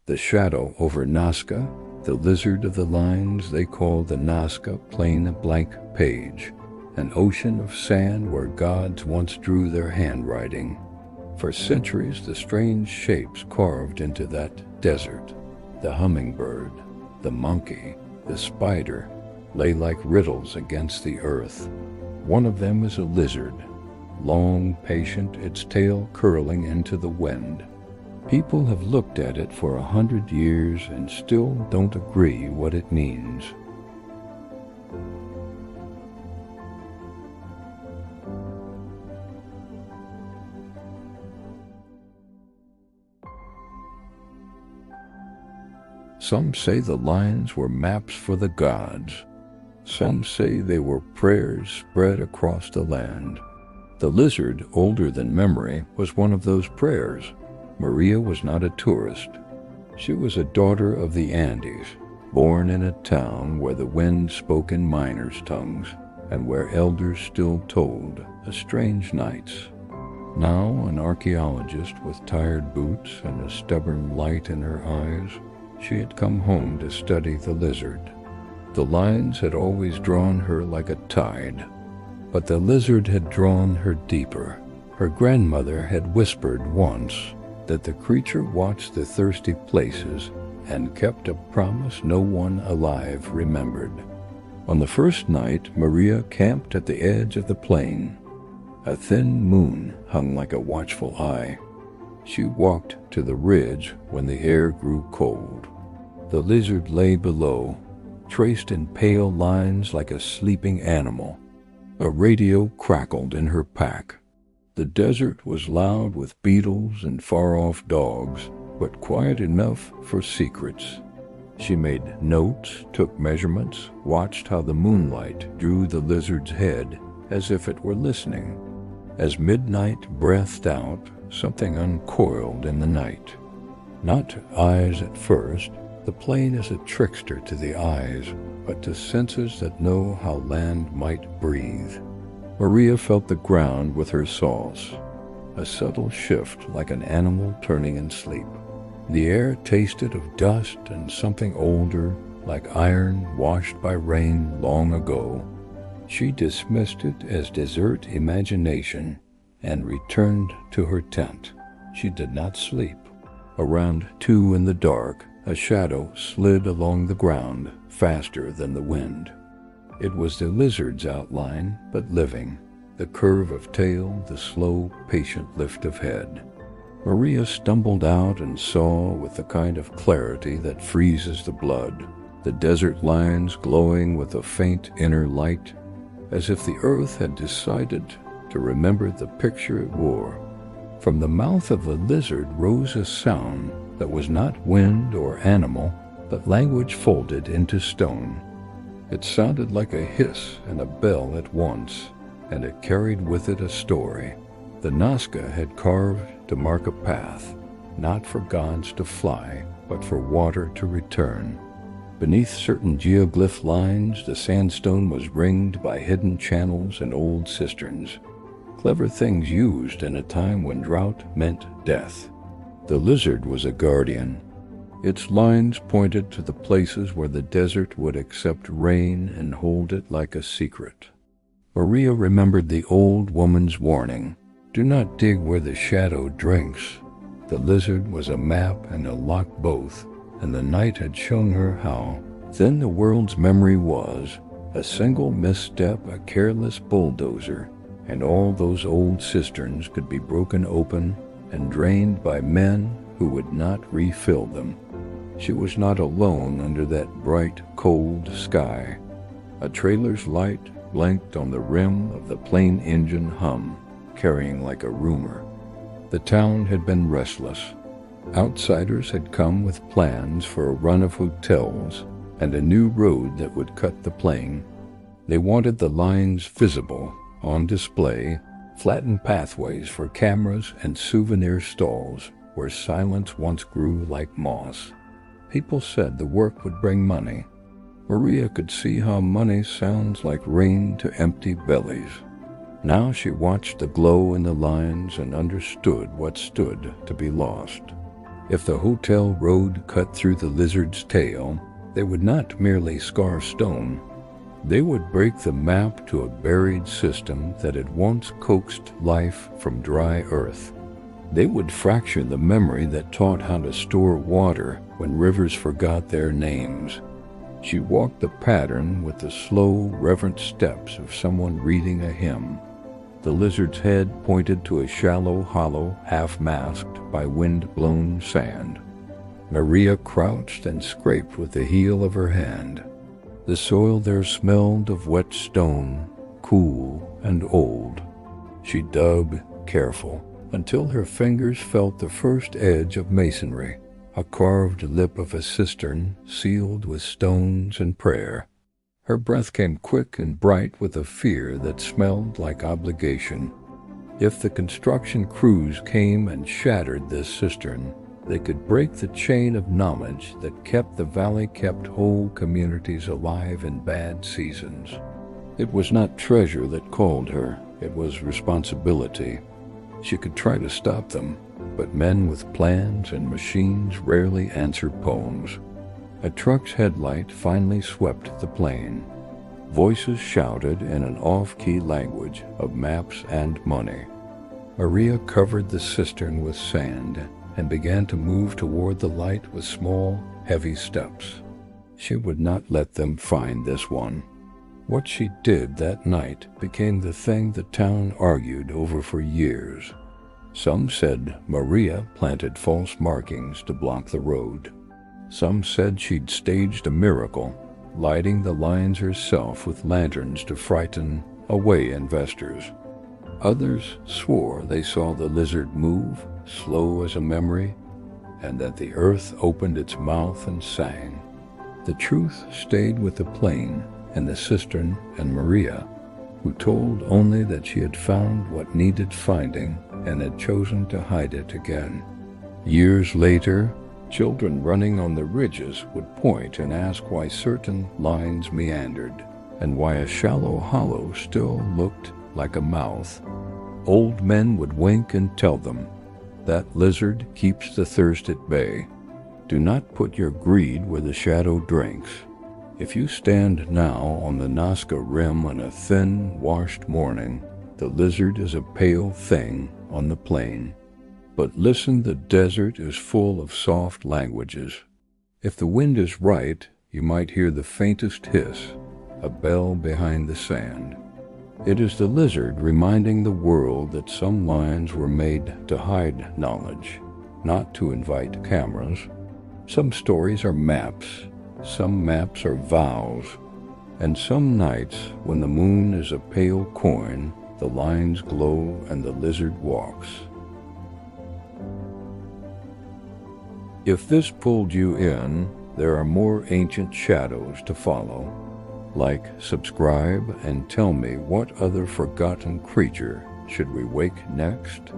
The shadow over Nazca, the lizard of the lines they call the Nazca plain a blank page, an ocean of sand where gods once drew their handwriting. For centuries the strange shapes carved into that desert, the hummingbird, the monkey, the spider, lay like riddles against the earth. One of them is a lizard, long, patient, its tail curling into the wind. People have looked at it for 100 years and still don't agree what it means. Some say the lines were maps for the gods. Some say they were prayers spread across the land. The lizard, older than memory, was one of those prayers. Maria was not a tourist. She was a daughter of the Andes, born in a town where the wind spoke in miners' tongues and where elders still told of strange nights. Now an archaeologist with tired boots and a stubborn light in her eyes, she had come home to study the lizard. The lines had always drawn her like a tide, but the lizard had drawn her deeper. Her grandmother had whispered once that the creature watched the thirsty places and kept a promise no one alive remembered. On the first night, Maria camped at the edge of the plain. A thin moon hung like a watchful eye. She walked to the ridge when the air grew cold. The lizard lay below, traced in pale lines like a sleeping animal. A radio crackled in her pack. The desert was loud with beetles and far-off dogs, but quiet enough for secrets. She made notes, took measurements, watched how the moonlight drew the lizard's head as if it were listening. As midnight breathed out, something uncoiled in the night. Not eyes at first. The plain is a trickster to the eyes, but to senses that know how land might breathe. Maria felt the ground with her sauce, a subtle shift like an animal turning in sleep. The air tasted of dust and something older, like iron washed by rain long ago. She dismissed it as desert imagination and returned to her tent. She did not sleep. Around 2 in the dark, a shadow slid along the ground faster than the wind. It was the lizard's outline, but living, the curve of tail, the slow, patient lift of head. Maria stumbled out and saw with the kind of clarity that freezes the blood, the desert lines glowing with a faint inner light, as if the earth had decided to remember the picture it wore. From the mouth of the lizard rose a sound that was not wind or animal, but language folded into stone. It sounded like a hiss and a bell at once, and it carried with it a story. The Nazca had carved to mark a path, not for gods to fly, but for water to return. Beneath certain geoglyph lines, the sandstone was ringed by hidden channels and old cisterns, clever things used in a time when drought meant death. The lizard was a guardian. Its lines pointed to the places where the desert would accept rain and hold it like a secret. Maria remembered the old woman's warning, "Do not dig where the shadow drinks." The lizard was a map and a lock both, and the night had shown her how. Then the world's memory was a single misstep, a careless bulldozer, and all those old cisterns could be broken open and drained by men who would not refill them. She was not alone under that bright, cold sky. A trailer's light blinked on the rim of the plane engine hum, carrying like a rumor. The town had been restless. Outsiders had come with plans for a run of hotels and a new road that would cut the plain. They wanted the lines visible, on display, flattened pathways for cameras and souvenir stalls where silence once grew like moss. People said the work would bring money. Maria could see how money sounds like rain to empty bellies. Now she watched the glow in the lines and understood what stood to be lost. If the hotel road cut through the lizard's tail, they would not merely scar stone. They would break the map to a buried system that had once coaxed life from dry earth. They would fracture the memory that taught how to store water when rivers forgot their names. She walked the pattern with the slow, reverent steps of someone reading a hymn. The lizard's head pointed to a shallow hollow half-masked by wind-blown sand. Maria crouched and scraped with the heel of her hand. The soil there smelled of wet stone, cool and old. She dug, careful, until her fingers felt the first edge of masonry, a carved lip of a cistern sealed with stones and prayer. Her breath came quick and bright with a fear that smelled like obligation. If the construction crews came and shattered this cistern, they could break the chain of knowledge that kept the valley kept whole communities alive in bad seasons. It was not treasure that called her, it was responsibility. She could try to stop them, but men with plans and machines rarely answered poems. A truck's headlight finally swept the plain. Voices shouted in an off-key language of maps and money. Maria covered the cistern with sand and began to move toward the light with small, heavy steps. She would not let them find this one. What she did that night became the thing the town argued over for years. Some said Maria planted false markings to block the road. Some said she'd staged a miracle, lighting the lines herself with lanterns to frighten away investors. Others swore they saw the lizard move, slow as a memory, and that the earth opened its mouth and sang. The truth stayed with the plain and the cistern and Maria, who told only that she had found what needed finding and had chosen to hide it again. Years later, children running on the ridges would point and ask why certain lines meandered, and why a shallow hollow still looked like a mouth. Old men would wink and tell them, "That lizard keeps the thirst at bay. Do not put your greed where the shadow drinks." If you stand now on the Nazca Rim on a thin, washed morning, the lizard is a pale thing on the plain. But listen, the desert is full of soft languages. If the wind is right, you might hear the faintest hiss, a bell behind the sand. It is the lizard reminding the world that some lines were made to hide knowledge, not to invite cameras. Some stories are maps, some maps are vows, and some nights when the moon is a pale coin, the lines glow and the lizard walks. If this pulled you in, there are more ancient shadows to follow. Like, subscribe, and tell me what other forgotten creature should we wake next?